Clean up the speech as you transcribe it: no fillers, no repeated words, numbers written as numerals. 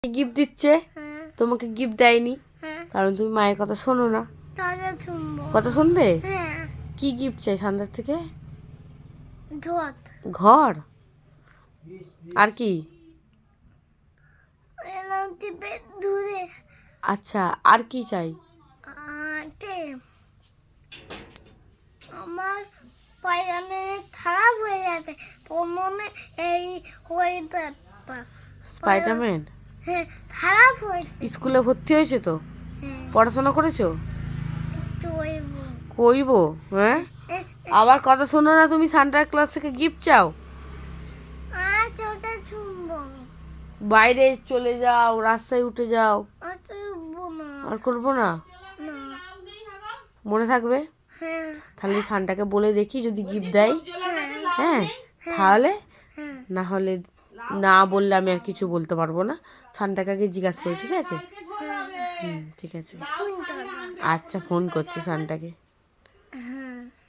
Gift দিচ্ছে, তোমাকে gift দেয়নি কারণ তুমি মায়ের কথা শোনো না। কথা শুনবে? কি গিফট চাই সান্দার থেকে? ঘর আর কি? আচ্ছা, আর কি চাই? আমার পায়খানা খারাপ হয়ে গেছে, তোর মনে এই হয়ে স্পাইডারম্যান হ্যাঁ খারাপ হয়েছে। স্কুলে ভর্তি হয়েছে তো? পড়াশোনা করেছো? কইব হ্যাঁ, আবার কথা শোনো না তুমি, সান্টা ক্লজ থেকে গিফট চাও। বাইরে চলে যাও, রাস্তায় উঠে যাও। আর করবো না? মনে থাকবে? তাহলে সান্টাকে বলে দেখি যদি গিফট দেয়। হ্যাঁ তাহলে, না হলে না বললে আমি আর কিছু বলতে পারবো না। সান্টাকে আগে জিজ্ঞাসা করি, ঠিক আছে? ঠিক আছে, আচ্ছা ফোন করছি সান্টাকে।